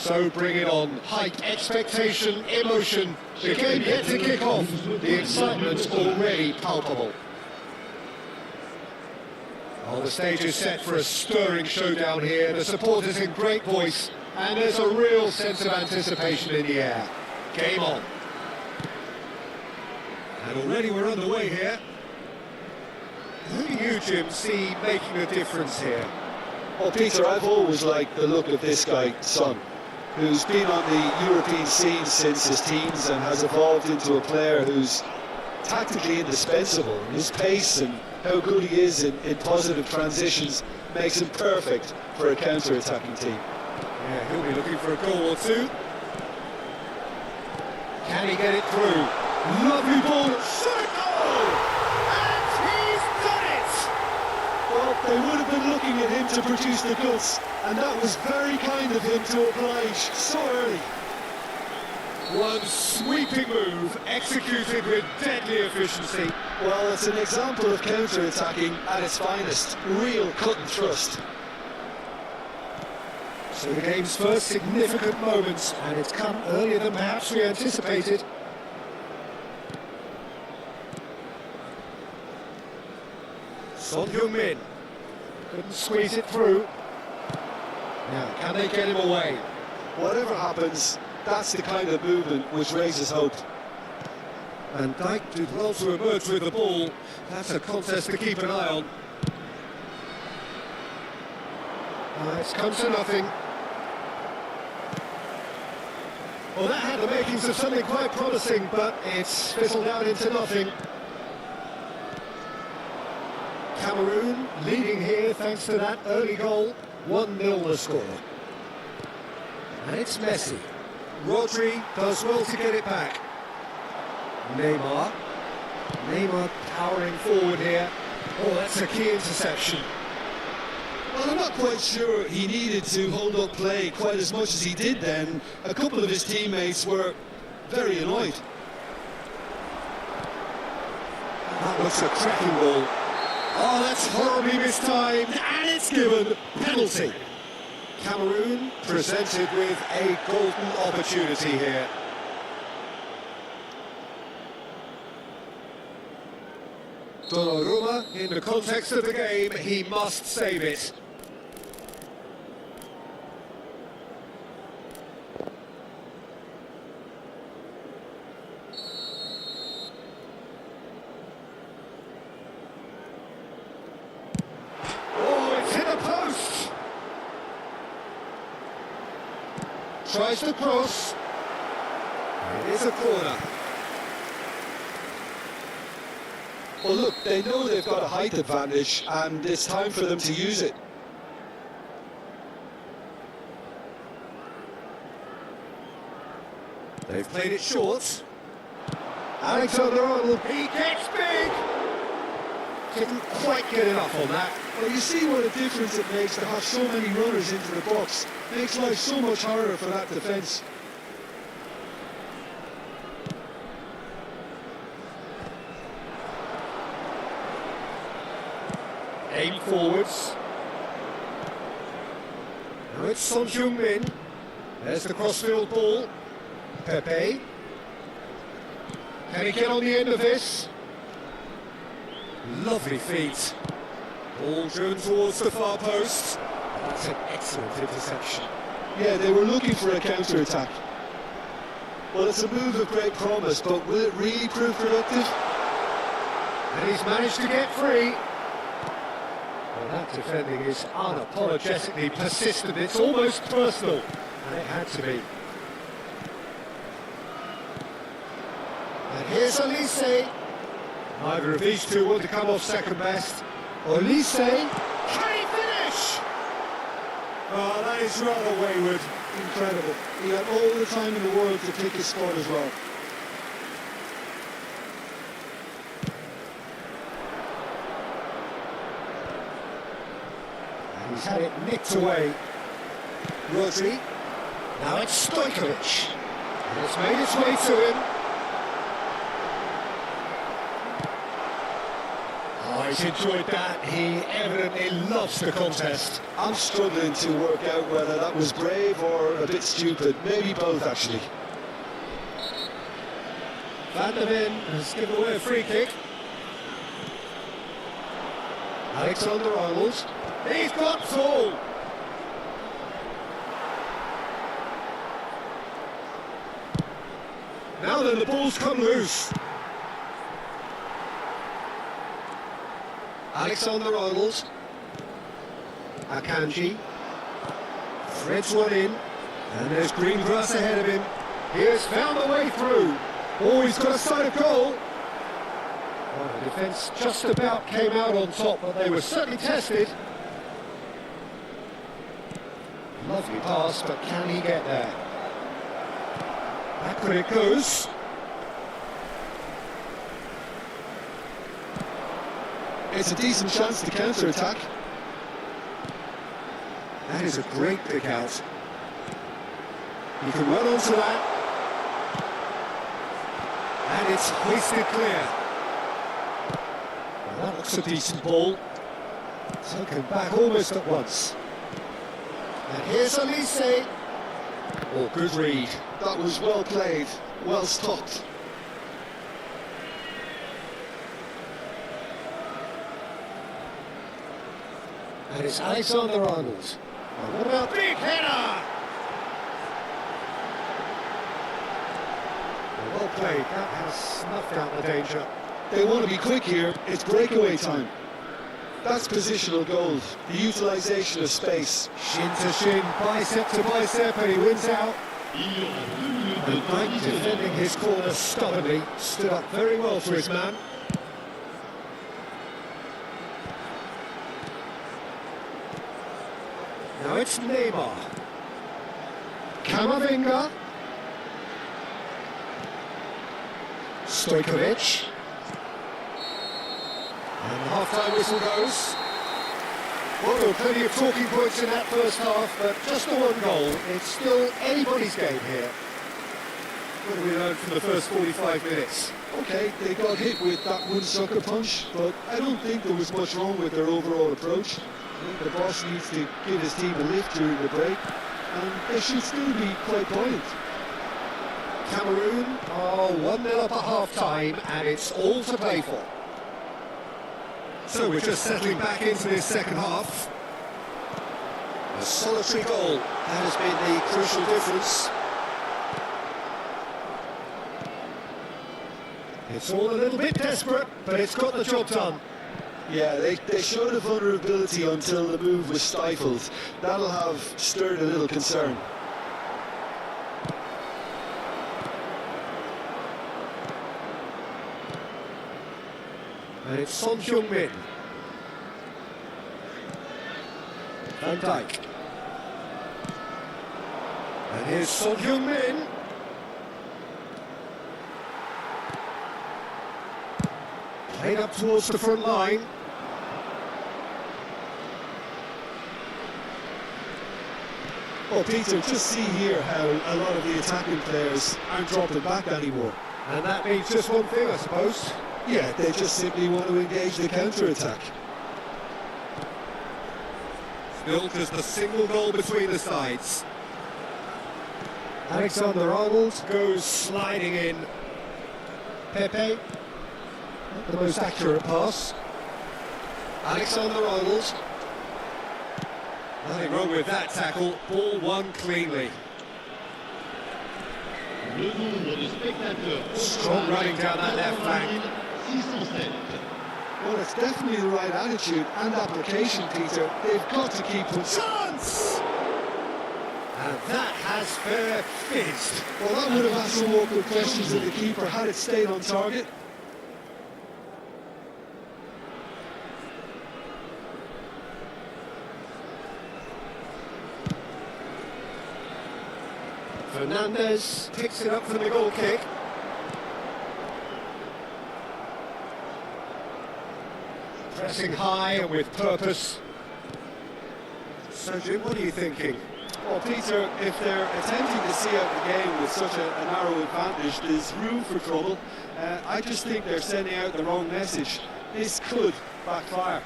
So bring it on. Height, expectation, emotion. The game yet to kick off. The excitement's already palpable. Well, the stage is set for a stirring showdown here. The supporters in great voice, and there's a real sense of anticipation in the air. Game on. And already we're underway here. Who do you, Jim, see making a difference here? Well, Peter, I've always liked the look of this guy, Son, who's been on the European scene since his teens and has evolved into a player who's tactically indispensable. His pace and how good he is in positive transitions makes him perfect for a counter-attacking team. Yeah, he'll be looking for a goal or two. Can he get it through? Lovely ball, shot goal! And he's done it! Well, they would have been looking at him to produce the goods, and that was very kind of him to oblige so early. One sweeping move, executed with deadly efficiency. Well, it's an example of counter-attacking at its finest. Real cut and thrust. So the game's first significant moments, and it's come earlier than perhaps we anticipated. Son Heung-min couldn't squeeze it through. Now, can they get him away? Whatever happens, that's the kind of movement which raises hope. And Dijk did well to emerge with the ball. That's a contest to keep an eye on. It's come to nothing. Well, that had the makings of something quite promising, but it's fizzled out into nothing. Cameroon leading here thanks to that early goal. 1-0 the score. And it's Messi. Rodri does well to get it back. Neymar powering forward here. Oh, that's a key interception. Well, I'm not quite sure he needed to hold up play quite as much as he did then. A couple of his teammates were very annoyed. That looks a cracking ball. Oh, that's horribly mistimed, and it's given penalty. Cameroon presented with a golden opportunity here. Donnarumma, in the context of the game, he must save it. Tries to cross. It is a corner. Well, look, they know they've got a height advantage, and it's time for them to use it. They've played it short. Alexander-Arnold, he gets big! Didn't quite get enough on that. Well, you see what a difference it makes to have so many runners into the box. Makes life so much harder for that defence. Aim forwards. Now it's Son Heung-min. There's the crossfield ball. Pepe. Can he get on the end of this? Lovely feet. Ball driven towards the far post. That's an excellent interception. Yeah, they were looking for a counter-attack. Well, it's a move of great promise, but will it really prove productive? And he's managed to get free. Well, that defending is unapologetically persistent. It's almost personal. And it had to be. And here's Olise. Neither of these two want to come off second best. Olise, can he finish? Oh, that is rather wayward. Incredible. He had all the time in the world to pick his spot as well. And he's had it nicked away. Rodri. Now it's Stojkovic. And it's made its way to him. Oh, he's enjoyed that. He evidently loves the contest. I'm struggling to work out whether that was brave or a bit stupid. Maybe both, actually. Van der Ven has given away a free kick. Alexander-Arnold. He's got full. Now then, the ball's come loose. Alexander-Arnold. Akanji. Threads one in. And there's green grass ahead of him. He has found the way through. Oh, he's got a sight of goal. Well, the defence just about came out on top, but they were certainly tested. Lovely pass, but can he get there? Backward it goes. It's a decent chance to counter-attack. That is a great pick out. He can run onto that. And it's hoisted clear. Well, that looks a decent ball. Taken back almost at once. And here's Elise. Oh, good read. That was well played, well stopped. And it's Alexander-Arnold. Well, what about big header? Well played, that has snuffed out the danger. They want to be quick here, it's breakaway time. That's positional gold, the utilisation of space. Shin to shin, bicep to bicep, and he wins out. And Mike, defending his corner stubbornly, stood up very well for his man. Now it's Neymar. Camavinga. Stojkovic. And the half-time whistle goes. Well, there were plenty of talking points in that first half, but just the one goal. It's still anybody's game here. What have we learned from the first 45 minutes? Okay, they got hit with that one sucker punch, but I don't think there was much wrong with their overall approach. I think the boss needs to give his team a lift during the break, and they should still be quite buoyant. Cameroon are 1-0 up at half-time, and it's all to play for. So we're just settling back into this second half. A solitary goal, that has been the crucial difference. It's all a little bit desperate, but it's got the job done. Yeah, they showed a vulnerability until the move was stifled. That'll have stirred a little concern. And it's Son Heung-min. Van Dijk. And here's Son Heung-min. Played up towards the front line. Well, Peter, just see here how a lot of the attacking players aren't dropping back anymore. And that means just one thing, I suppose. Yeah, they just simply want to engage the counter-attack. Still just a single goal between the sides. Alexander-Arnold goes sliding in. Pepe, not the most accurate pass. Alexander-Arnold. Nothing wrong with that tackle, ball won cleanly. Strong running down that left flank. Well, it's definitely the right attitude and application, Peter. They've got to keep them. Chance! And that has fair fizzed. Well, that would have had some awkward questions of the keeper had it stayed on target. Fernandez picks it up from the goal kick. Pressing high and with purpose. So, Jim, what are you thinking? Well, Peter, if they're attempting to see out the game with such a narrow advantage, there's room for trouble. I just think they're sending out the wrong message. this could backfire.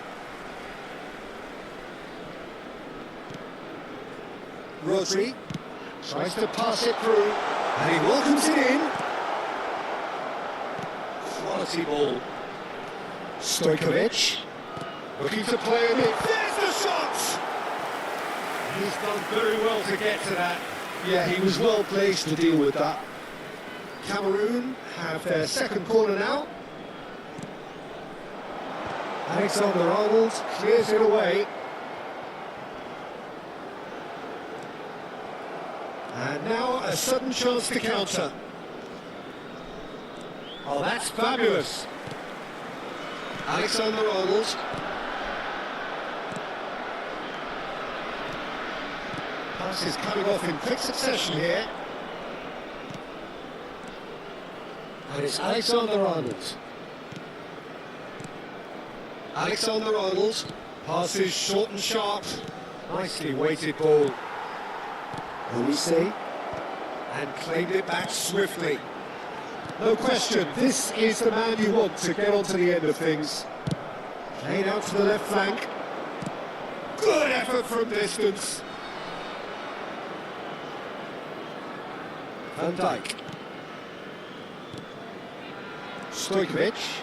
Rodri tries to pass it through, and he welcomes it in. Quality ball. Stojkovic looking to play a bit. There's the shot! He's done very well to get to that. Yeah, he was well placed to deal with that. Cameroon have their second corner now. Alexander-Arnold clears it away. And now a sudden chance to counter. Oh, that's fabulous. Alexander-Arnold. Pass is coming off in quick succession here. And it's Alexander-Arnold. Alexander-Arnold. Passes short and sharp. Nicely weighted ball. Olise. And claimed it back swiftly. No question, this is the man you want to get onto the end of things. Played out to the left flank. Good effort from distance. Van Dijk. Stojkovic.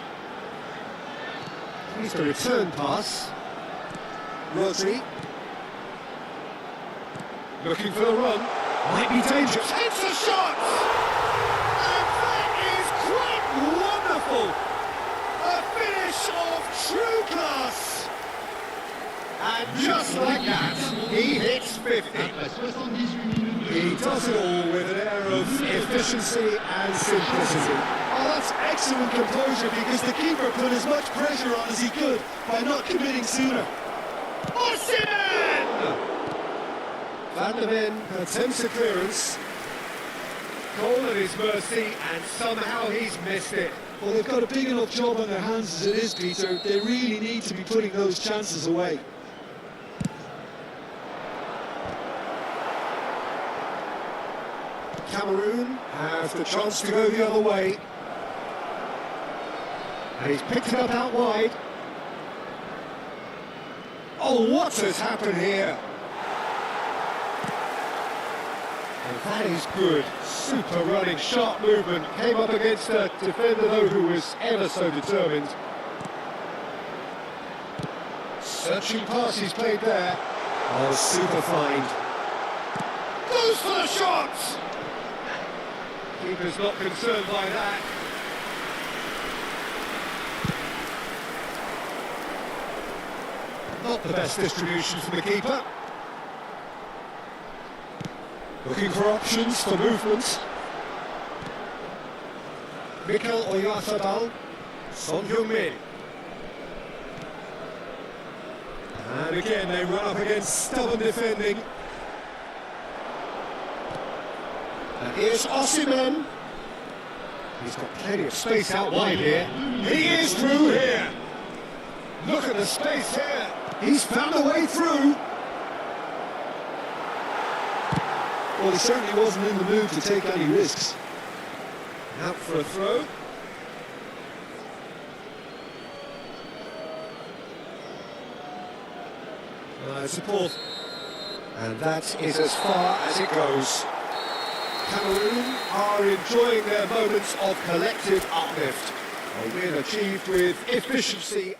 Here's the return pass. Rodri. Looking for the run. Might be dangerous. It's a shot! And that is quite wonderful! A finish of true class! And just like that, he hits 50. He does it all with an air of efficiency and simplicity. Oh, that's excellent composure because the keeper put as much pressure on as he could by not committing sooner. Osimhen! Van der Ven attempts a clearance. Goal at his mercy, and somehow he's missed it. Well, they've got a big enough job on their hands as it is, Peter. They really need to be putting those chances away. Cameroon have the chance to go the other way. And he's picked it up out wide. Oh, what has happened here? And that is good. Super running, sharp movement. Came up against a defender, though, who was ever so determined. Searching pass he's played there. Oh, super find. Goes for the shot! Keeper's not concerned by that. Not the best distribution from the keeper. Looking for options for movement. Mikel Oyarzabal, Son Heung-min. And again they run up against stubborn defending. And here's Osimhen. He's got plenty of space out wide here. He is through here. Look at the space here. He's found a way through. Well, he certainly wasn't in the mood to take any risks. Out for a throw. Support. And that is as far as it goes. Cameroon are enjoying their moments of collective uplift. A win achieved with efficiency.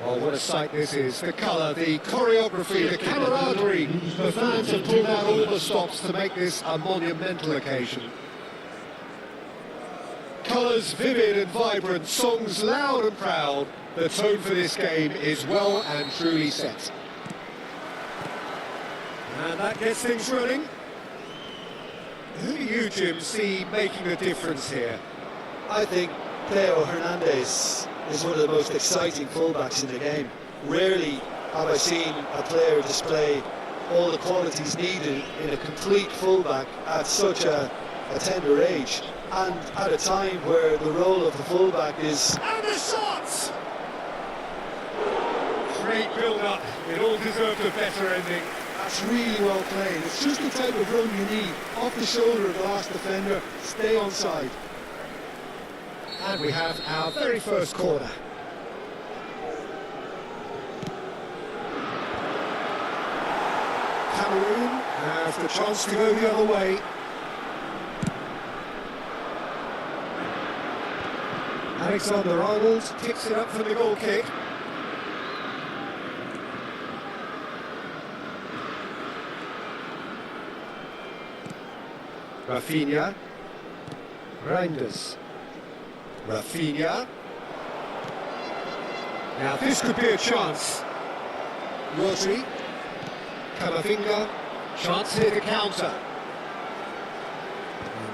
Oh, what a sight this is. The colour, the choreography, the camaraderie. The fans have pulled out all the stops to make this a monumental occasion. Colours vivid and vibrant, songs loud and proud. The tone for this game is well and truly set. And that gets things running. Who do you, Jim, see making the difference here? I think Theo Hernandez is one of the most exciting fullbacks in the game. Rarely have I seen a player display all the qualities needed in a complete fullback at such a tender age, and at a time where the role of the fullback is... And the shots! great build-up. It all deserved a better ending. That's really well played. It's just the type of run you need. Off the shoulder of the last defender, stay onside. And we have our very first corner. Cameroon has the chance to go the other way. Alexander-Arnold picks it up for the goal kick. Rafinha. Reinders. Rafinha. Now this could be a chance. Rodri. Camavinga. Chance here to counter.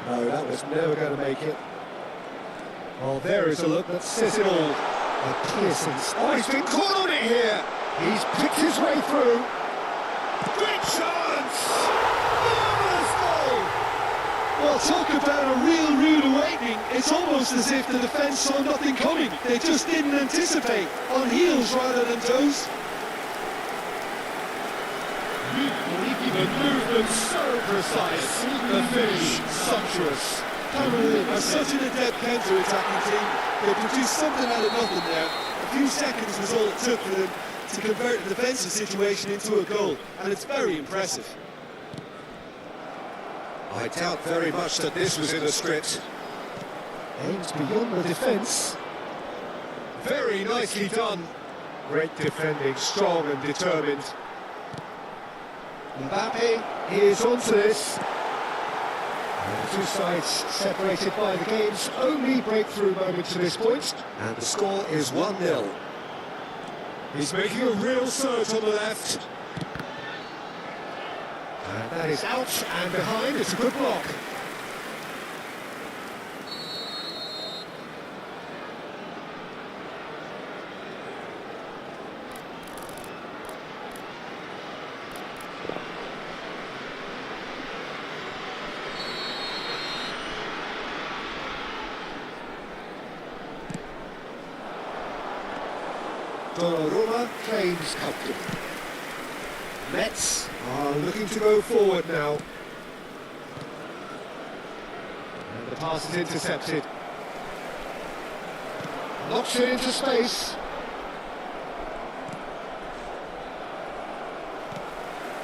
No, that was never going to make it. Well, there is a look that says it all. A piercing. Oh, he's been caught on it here. He's picked his way through. Great chance! Marvellous goal! Well, talk about a real rude awakening. It's almost as if the defence saw nothing coming. They just didn't anticipate. On heels rather than toes. The movement so precise. The finish sumptuous. Cameroon are such an adept counter-attacking team. They produced something out of nothing there. A few seconds was all it took for them to convert a defensive situation into a goal, and it's very impressive. I doubt very much that this was in the script. Aims beyond the defence. Very nicely done. Great defending, strong and determined. Mbappe is onto this. And the two sides separated by the game's only breakthrough moment to this point. And the score is 1-0. He's making a real surge on the left. And that is out and behind. It's a good block. Donnarumma claims comfortably. Mets are looking to go forward now. And the pass is intercepted. Knocks it into space.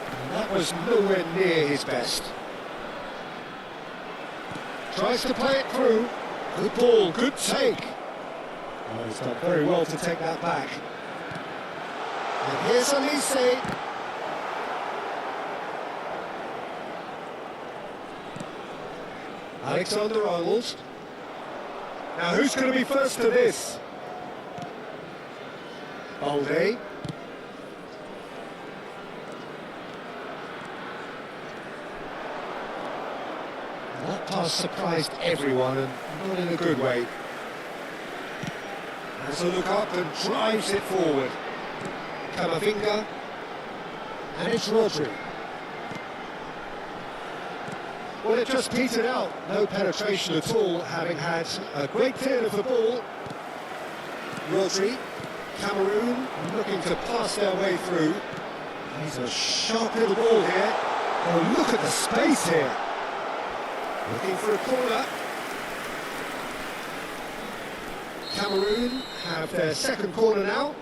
And that was nowhere near his best. Tries to play it through. Good ball, good take. Oh, he's done very well to take that back. And here's Elise. Alexander-Arnold. Now who's going to be first to this? Balde. That pass surprised everyone, and not in a good way. Has a look up and drives it forward. Camavinga. And it's Rodri. Well, it just petered out. No penetration at all, having had a great deal of the ball. Rodri. Cameroon looking to pass their way through. He's a sharp little ball here. Oh, look at the space here. Looking for a corner. Cameroon have their second corner now.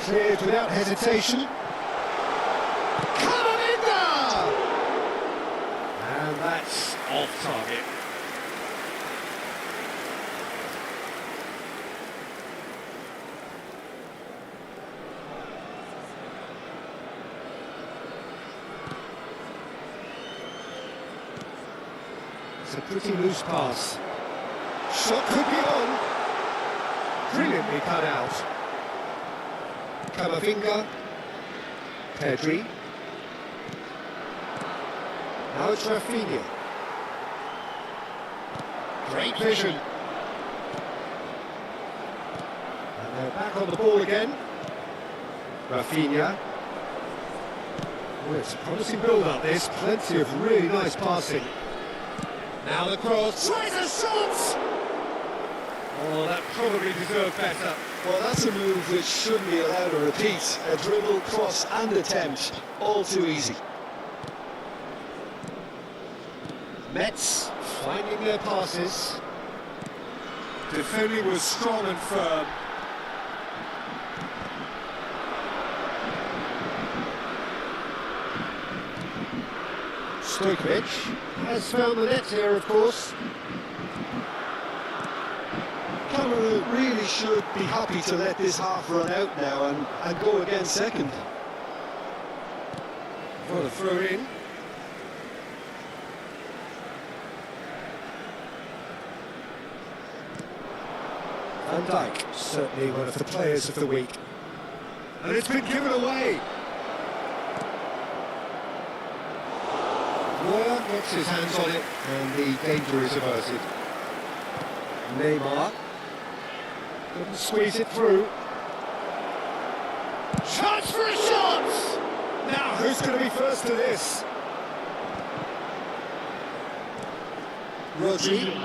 Cleared without hesitation. Camavinga! And that's off target. It's a pretty loose pass. Shot could be on. Brilliantly cut out. Camavinga. Pedri. Now it's Rafinha. Great vision. And they're back on the ball again. Rafinha. Oh, it's a promising build-up, this. Plenty of really nice passing. Now the cross. Tries a shot! Oh, that probably deserved better. Well, that's a move which shouldn't be allowed to repeat. A dribble, cross and attempt, all too easy. Metz finding their passes. Defending was strong and firm. Stojkovic has found the net here, of course. Cameroon really should be happy to let this half run out now and go again second. For the throw in. Van Dijk, certainly one of the players of the week. And it's been given away. Neuer gets his hands on it, and the danger is averted. Neymar couldn't squeeze it through. Chance for a shot! Now, who's going to be first to this? Rodri.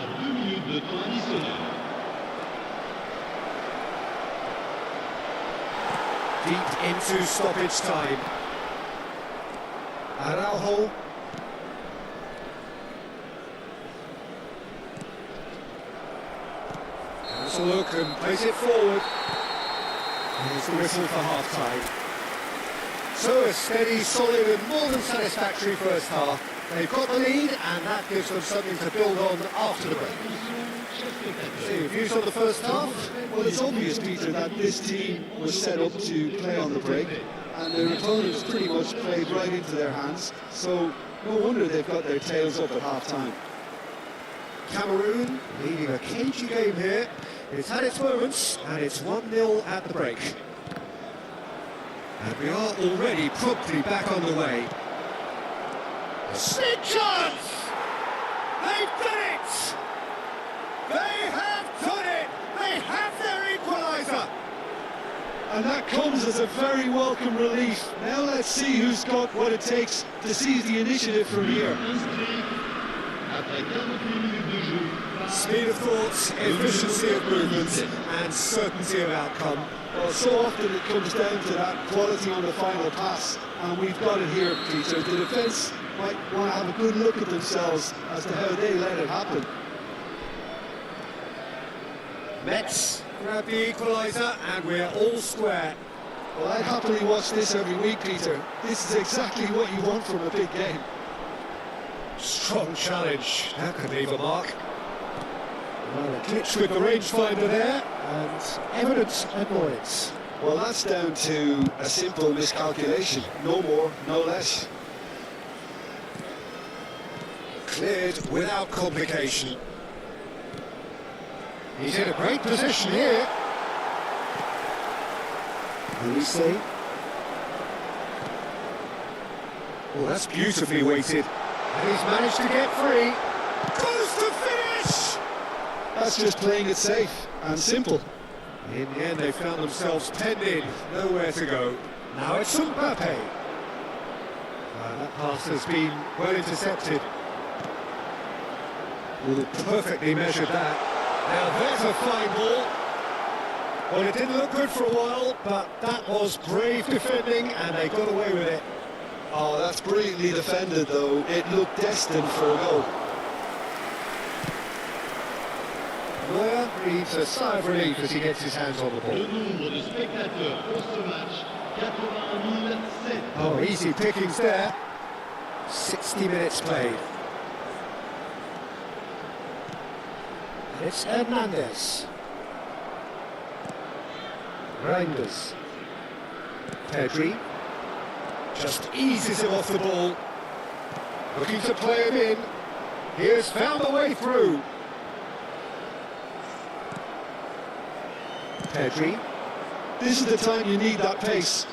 Deep into stoppage time. Araujo. Has a look and plays it forward. Here's the whistle for half-time. So a steady, solid and more than satisfactory first half. They've got the lead and that gives them something to build on after the break. So your views on the first half? Well, it's obvious, Peter, that this team was set up to play on the break, and their opponents pretty much played right into their hands, so no wonder they've got their tails up at half-time. Cameroon leading a cagey game here. It's had its moments, and it's 1-0 at the break. And we are already promptly back on the way. A big chance! They've done it! They have done it! They have their equaliser! And that comes as a very welcome relief. Now let's see who's got what it takes to seize the initiative from here. Speed of thought, efficiency of movement, and certainty of outcome. Well, so often it comes down to that quality on the final pass, and we've got it here, Peter. The defence might want to have a good look at themselves as to how they let it happen. Metz grab the equaliser, and we're all square. Well, I'd happily watch this every week, Peter. This is exactly what you want from a big game. Strong challenge. That could leave a mark. Well, a glitch with the rangefinder there, and evident annoyance. Well, that's down to a simple miscalculation. No more, no less. Cleared without complication. He's in a great position here. Luis. Oh, that's beautifully weighted. And he's managed to get free. Goes to finish! That's just playing it safe and simple. In the end, they found themselves penned in, nowhere to go. Now it's Mbappe. That pass has been well intercepted. Ooh, perfectly measured that. Now there's a fine ball. Well, it didn't look good for a while, but that was brave defending, and they got away with it. Oh, that's brilliantly defended, though. It looked destined for a goal. Neuer breathes a sigh of relief as he gets his hands on the ball. Oh, easy pickings there. 60 minutes played. And it's Hernandez. Reinders. Pedri. Just eases him off the ball. Looking to play him in. He has found a way through. Pedri. This is the time you need that pace.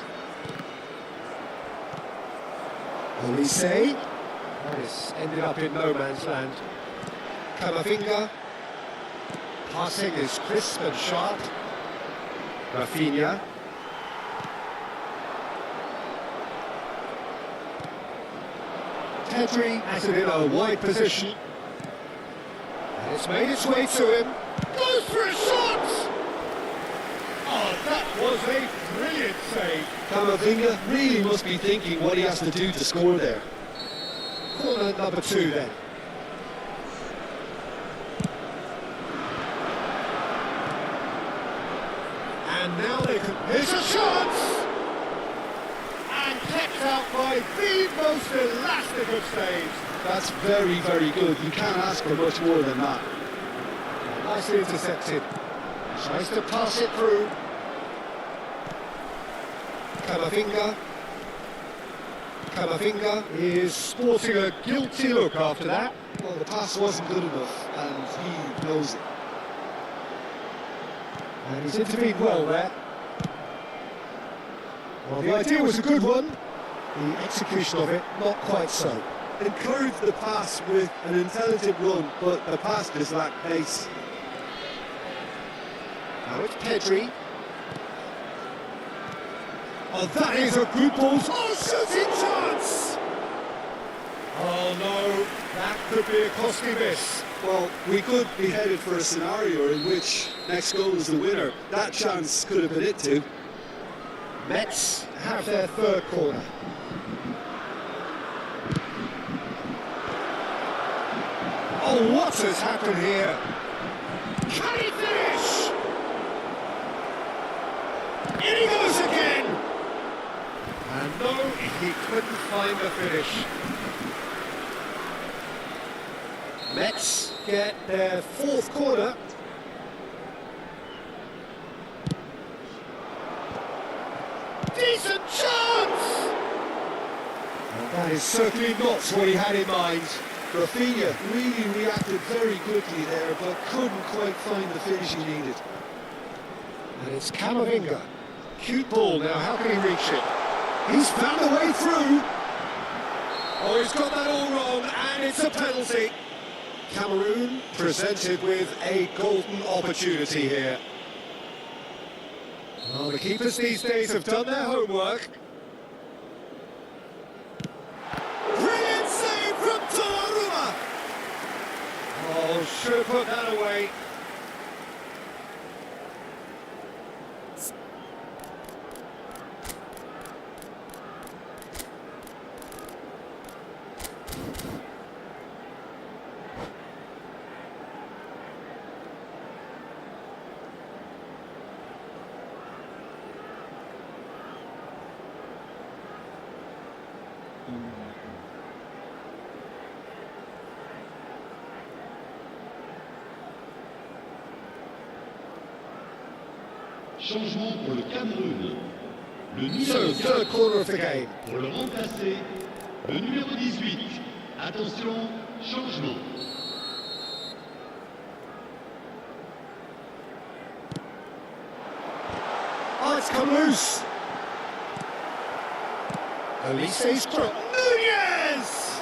Olise. This ended up in no man's land. Camavinga. Passing is crisp and sharp. Rafinha. Pedri has it in a wide position. And it's made its way to him. Goes for a shot! Oh, that was a brilliant save. Camavinga really must be thinking what he has to do to score there. Corner number 2 then. And now they can... Here's a chance! And kept out by the most elastic of saves. That's very, very good. You can't ask for much more than that. Nicely intercepted. Tries to pass it through. Camavinga. Camavinga is sporting a guilty look after that. Well, the pass wasn't good enough, and he knows it. And he's intervened well there. Well, the idea was a good one. The execution of it, not quite so. Encouraged the pass with an intelligent run, but the pass just lacked pace. Now it's Pedri. Oh, that is a good ball. Oh, shooting chance! Oh no, that could be a costly miss. Well, we could be headed for a scenario in which next goal is the winner. That chance could have been it too. Mets have their third corner. Oh, what has happened here? Can he finish? In he goes again! And no, he couldn't find the finish. Mets get their fourth corner. Decent chance! And that is certainly not what he had in mind. Rafinha really reacted very quickly there, but couldn't quite find the finish he needed. And it's Camavinga. Cute ball now, how can he reach it? He's found a way through! Oh, he's got that all wrong, and it's a penalty. Cameroon presented with a golden opportunity here. Well, the keepers these days have done their homework. Brilliant save from Donnarumma! Oh, should have put that away. Changement pour le Cameroun. Le So, numéro third 4 corner of the game. pour le remplacer. Le numéro 18. Attention, changement. Oh, it's come loose. Elise's cross. Nunez!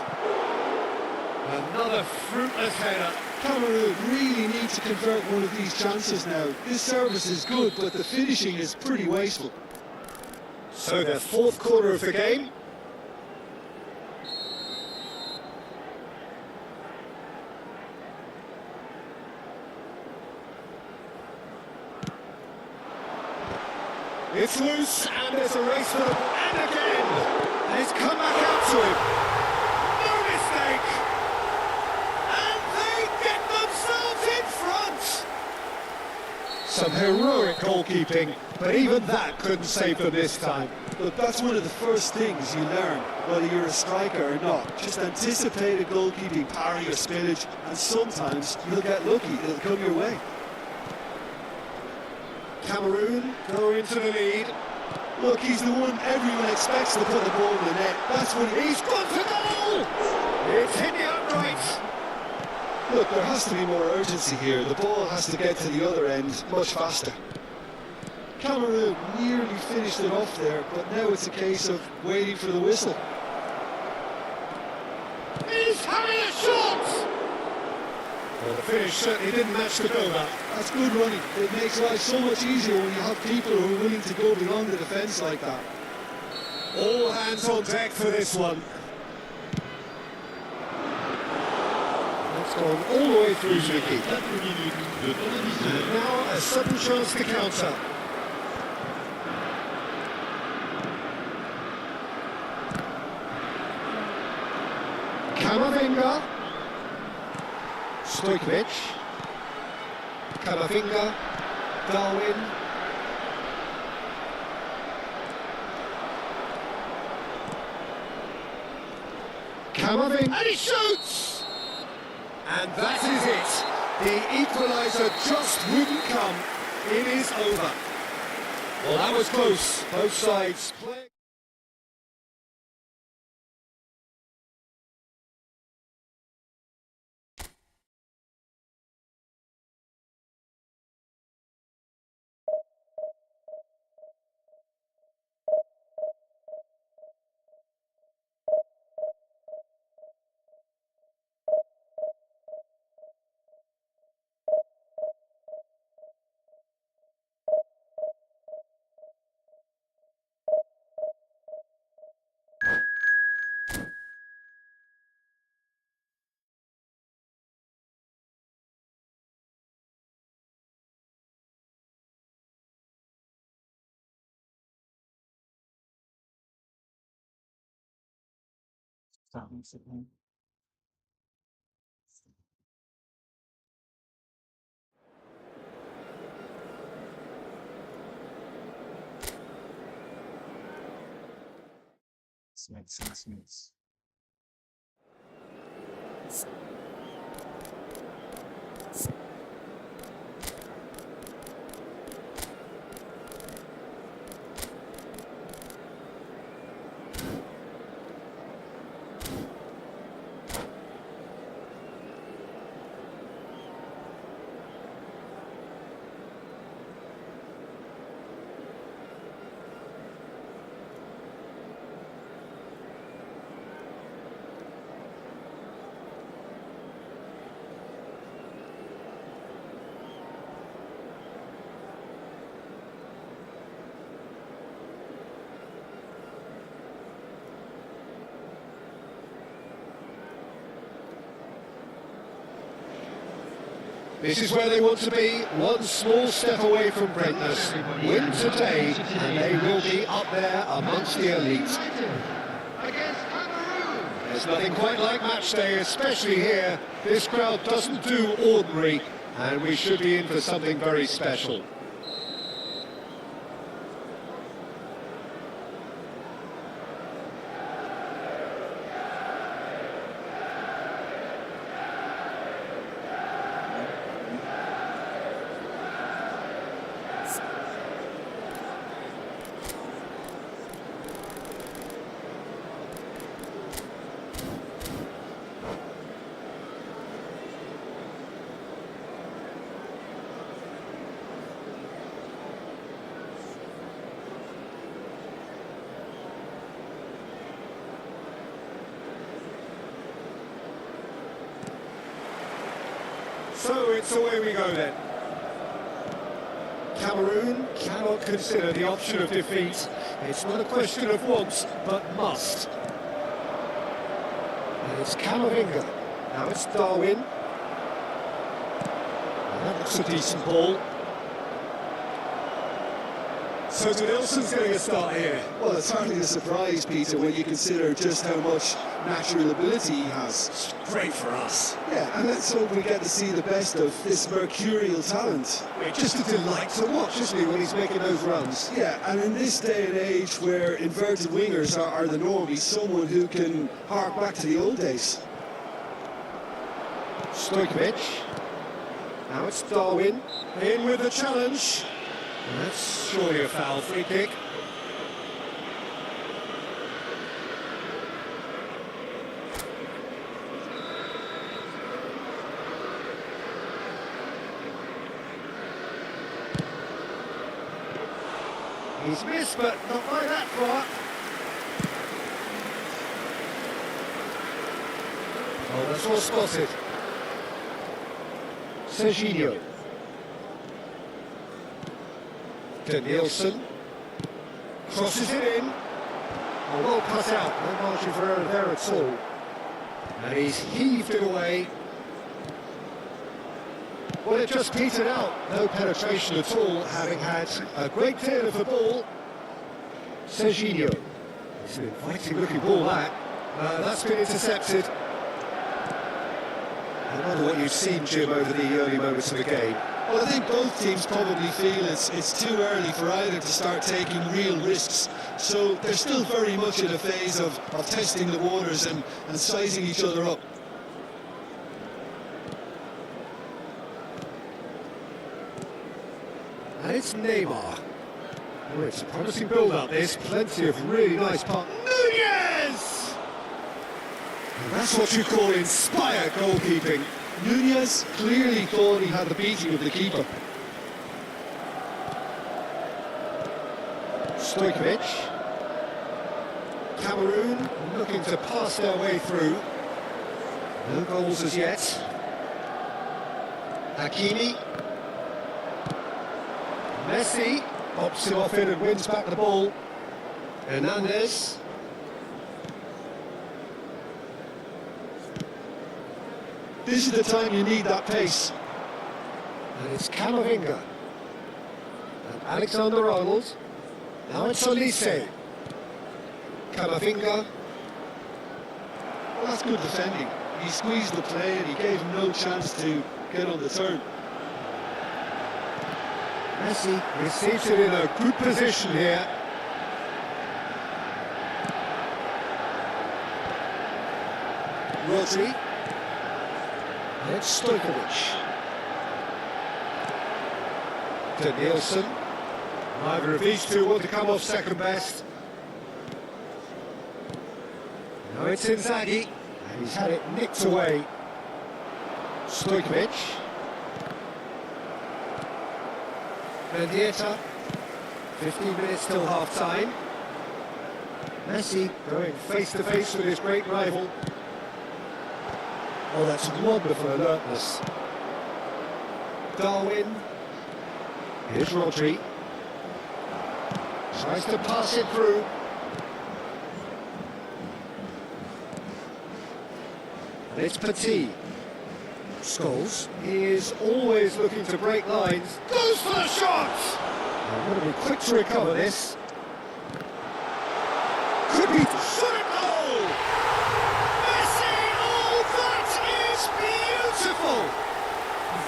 Another fruitless header. Cameroon really need to convert one of these chances now. This service is good, but the finishing is pretty wasteful. So their fourth corner of the game. It's loose, and there's a race for the... And again! And it's come back out to him. No mistake! And they get themselves in front! Some heroic goalkeeping, but even that couldn't save them this time. But that's one of the first things you learn, whether you're a striker or not. Just anticipate a goalkeeping parry or spillage, and sometimes you'll get lucky, it'll come your way. Cameroon go into the lead. Look, he's the one everyone expects to put the ball in the net. That's what He's gone for goal! It's hit the upright. Look, there has to be more urgency here. The ball has to get to the other end much faster. Cameroon nearly finished it off there, but now it's a case of waiting for the whistle. He's having a shot! Well, the finish certainly didn't match the build-up. That's good running. It makes life so much easier when you have people who are willing to go beyond the defence like that. All hands on deck for this one. It's gone all the way through to the keeper. 4 minutes de temps additionnel. And now a sudden chance to counter. Kamavinga. Stojkovic. Kamavinga. Darwin. Kamavinga. And he shoots! And that is it. The equaliser just wouldn't come. It is over. Well, that was close. Both sides play. Smiths. This is where they want to be, one small step away from greatness. Win today, and they will be up there amongst the elite. Against Cameroon. There's nothing quite like match day, especially here. This crowd doesn't do ordinary, and we should be in for something very special. So it's away we go then. Cameroon cannot consider the option of defeat. It's not a question of want, but must. And it's Kamavinga. Now it's Darwin. And that looks a decent ball. So Nelson's getting a start here. Well, it's hardly a surprise, Peter, when you consider just how much natural ability he has. It's great for us. Yeah, and let's hope we get to see the best of this mercurial talent. It's just a delight to watch, isn't he, when he's making those runs? Yeah, and in this day and age where inverted wingers are the norm, he's someone who can hark back to the old days. Stojkovic. Now it's Darwin. In with the challenge. And that's surely a foul, free kick. He's missed, but not by that far. Oh, that's well spotted. Serginho. To Nielsen. Crosses it in. Oh, well cut out. No margin for error there at all. And he's heaved it away. Well, it just petered out. No penetration at all, having had a great deal of the ball. Serginho. It's an inviting-looking ball, that. That's been intercepted. I wonder what you've seen, Jim, over the early moments of the game. Well, I think both teams probably feel it's too early for either to start taking real risks. So they're still very much in a phase of testing the waters and sizing each other up. And it's Neymar. Oh, it's a promising build-up, this. Plenty of really nice part. Nunez! And that's what you call inspired goalkeeping. Nunez clearly thought he had the beating of the keeper. Stojkovic. Cameroon looking to pass their way through. No goals as yet. Hakimi. Messi pops it off in and wins back the ball. Hernandez. This is the time you need that pace. And it's Camavinga. And Alexander-Arnold. Now it's Olise. Camavinga. Well, that's good defending. He squeezed the play and he gave him no chance to get on the turn. Messi receives it in a good position here. Rodri. And it's Stojkovic. To Nielsen. Neither of these two want to come off second best. Now it's Inzaghi. And he's had it nicked away. Stojkovic. Mendieta, 15 minutes till half-time. Messi going face-to-face with his great rival. Oh, that's wonderful alertness. Darwin. Here's Rodri. Tries to pass it through. And it's Petit. Scholes, he is always looking to break lines. Goes for the shot! I'm going to be quick to recover this. Could be shot at goal! Messi! Oh, that is beautiful!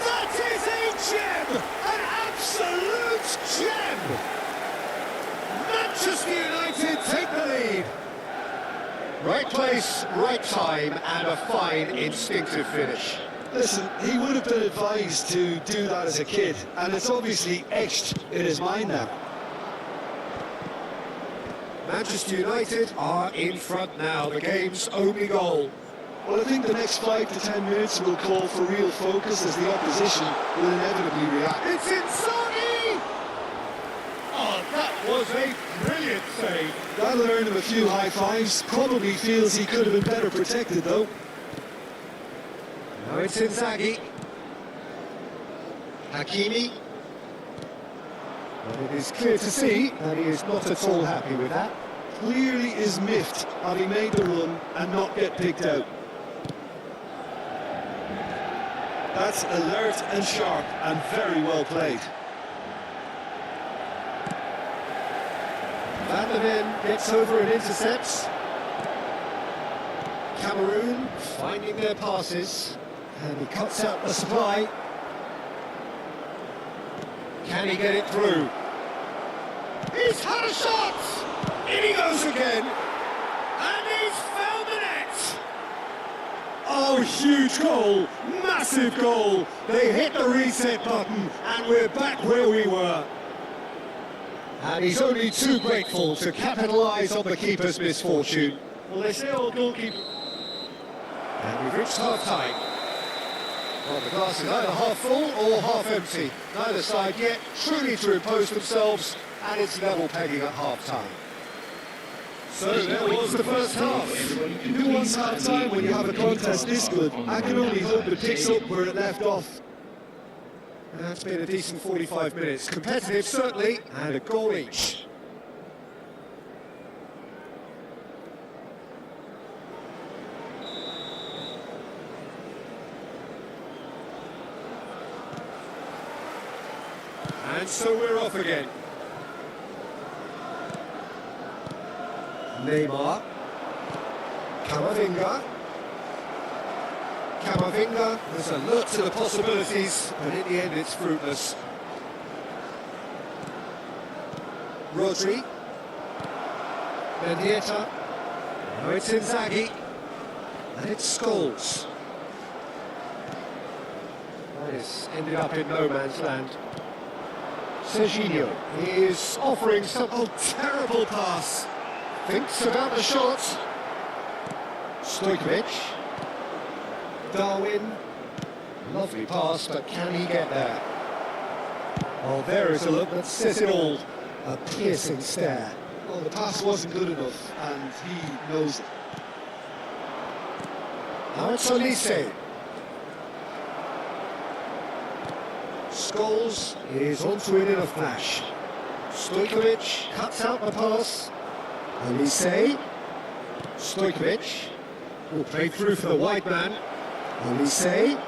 That is a gem! An absolute gem! Manchester United take the lead. Right place, right time, and a fine instinctive finish. Listen, he would have been advised to do that as a kid, and it's obviously etched in his mind now. Manchester United are in front now, the game's only goal. Well, I think the next 5 to 10 minutes will call for real focus as the opposition will inevitably react. It's Inzaghi! Oh, that was a brilliant save. That'll earn him a few high fives. Probably feels he could have been better protected, though. Now it's Inzaghi. Hakimi. And it is clear to see that he is not at all happy with that. Clearly is miffed having made the run and not get picked out. That's alert and sharp and very well played. Van der Ven gets over and intercepts. Cameroon finding their passes. And he cuts out the supply. Can he get it through? He's had a shot! In he goes again! And he's found the net! Oh, huge goal! Massive goal! They hit the reset button and we're back where we were. And he's only too grateful to capitalise on the keeper's misfortune. Well, they say old goalkeeper. And we've reached half-time. Well, the glass is either half full or half empty. Neither side yet truly to impose themselves, and it's level pegging at half-time. So there was the first half. Who wants half-time when you have a contest this good? I can only hope it picks up where it left off. That's been a decent 45 minutes. Competitive, certainly, and a goal each. And so we're off again. Neymar. Camavinga. Camavinga was alert to the possibilities, but in the end it's fruitless. Rodri. Mendieta. Now it's Inzaghi. And it's Scholes. That has ended up in no man's land. Serginho is offering some terrible pass. Thinks about the shot. Stojkovic. Darwin. Lovely pass, but can he get there? Oh, there is a look that says it all. A piercing stare. Well, the pass wasn't good enough, and he knows it. Now it's Olise. Scholes is onto it in a flash. Stojkovic cuts out the pass. Olise. Stojkovic will play through for the white man. Olise.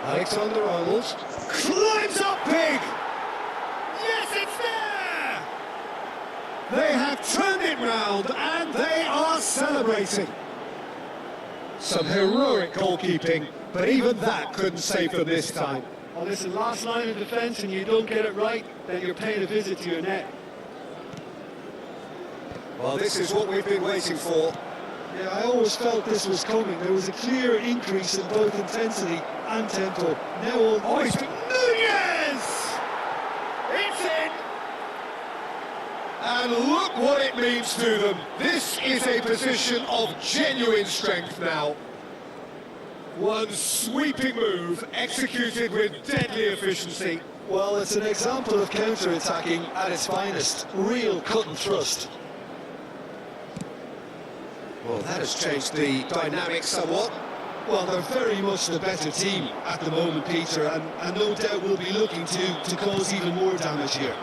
Alexander-Arnold climbs up big. Yes, it's there! They have turned it round and they are celebrating. Some heroic goalkeeping, but even that couldn't save them this time. Well, listen, last line of defence and you don't get it right, then you're paying a visit to your net. Well, this is what we've been waiting for. Yeah, I always felt this was coming. There was a clear increase in both intensity and tempo. Now all... Oh, it's Nunez! It's in! And look what it means to them. This is a position of genuine strength now. One sweeping move, executed with deadly efficiency. Well, it's an example of counter-attacking at its finest. Real cut and thrust. Well, that has changed the dynamic somewhat. Well, they're very much the better team at the moment, Peter, and no doubt will be looking to cause even more damage here.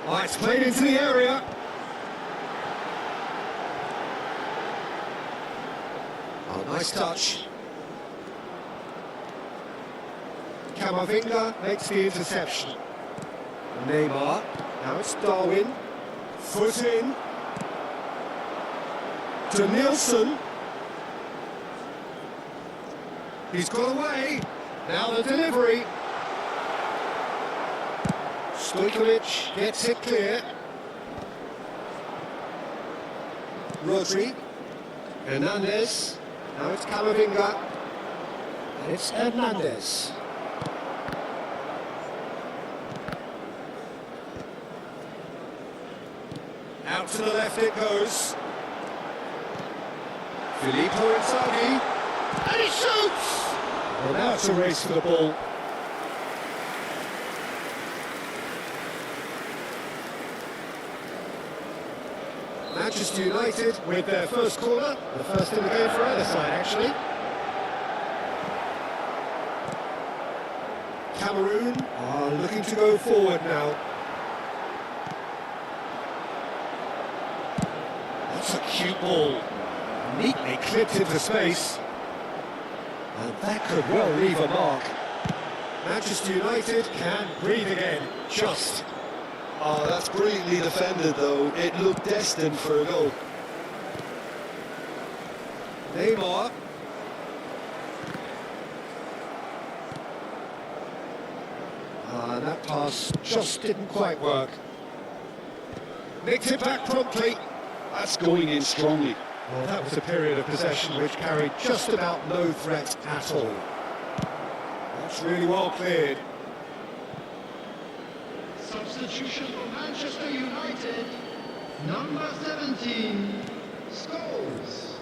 Oh, it's played into the area. Oh, nice touch. Camavinga makes the interception. Neymar. Now it's Darwin. Foot in. To Nielsen. He's got away. Now the delivery. Stojkovic gets it clear. Rodri. Hernandez. Now it's Camavinga. And it's Hernandez. Out to the left it goes. Filippo Inzaghi. And he shoots! Well, now it's a race for the ball. Manchester United with their first corner, the first in the game for either side actually. Cameroon are looking to go forward now. That's a cute ball, neatly clipped into space, and that could well leave a mark. Manchester United can breathe again, just. Oh, that's brilliantly defended, though. It looked destined for a goal. Neymar. That pass just didn't quite work. Nicked it back promptly. That's going in strongly. Well, that was a period of possession which carried just about no threat at all. That's really well cleared. Substitution for Manchester United, number 17, Scholes.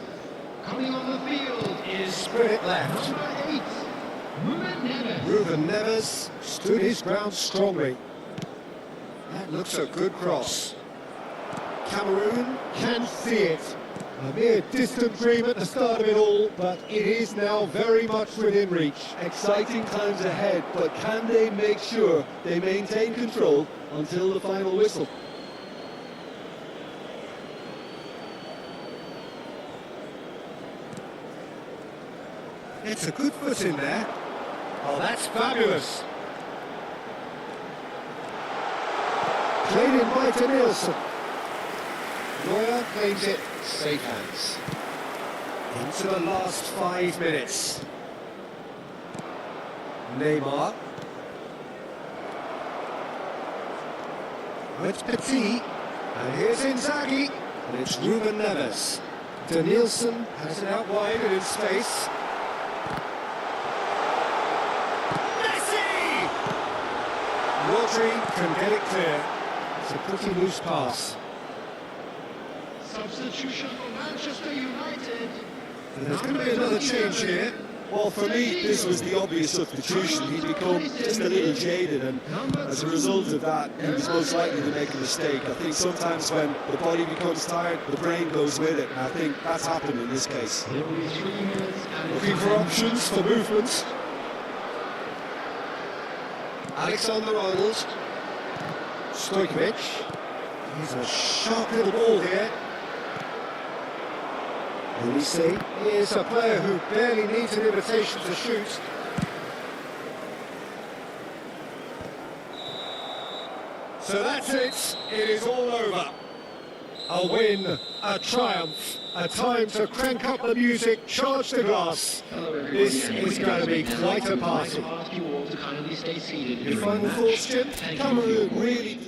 Coming on the field is Spirit left. number 8, Ruben Neves. Ruben Neves stood his ground strongly. That looks a good cross. Cameroon can see it. A mere distant dream at the start of it all, but it is now very much within reach. Exciting times ahead, but can they make sure they maintain control until the final whistle? It's a good foot in there. Oh, that's fabulous. Played in by to Nielsen. Neuer claims it, safe hands. Into the last 5 minutes. Neymar. It's Petit. And here's Inzaghi. And it's Ruben Neves. De Nielsen has it out wide and in space. Messi! Rodri can get it clear. It's a pretty loose pass. Substitution for Manchester United. And there's going to be another change here. Well, for me, this was the obvious substitution. He'd become just a little jaded, and as a result of that, he was most likely to make a mistake. I think sometimes when the body becomes tired, the brain goes with it, and I think that's happened in this case. There will be 3 minutes and Looking for options, for movements. Alexander-Arnold. Stojkovic. He's a sharp little ball here. And we see he is a player who barely needs an invitation to shoot. So that's it. It is all over. A win, a triumph, a time to crank up the music, charge the glass. This is going to be quite a party. ask you all to kindly stay seated. Your final thoughts, Jim? Cameroon really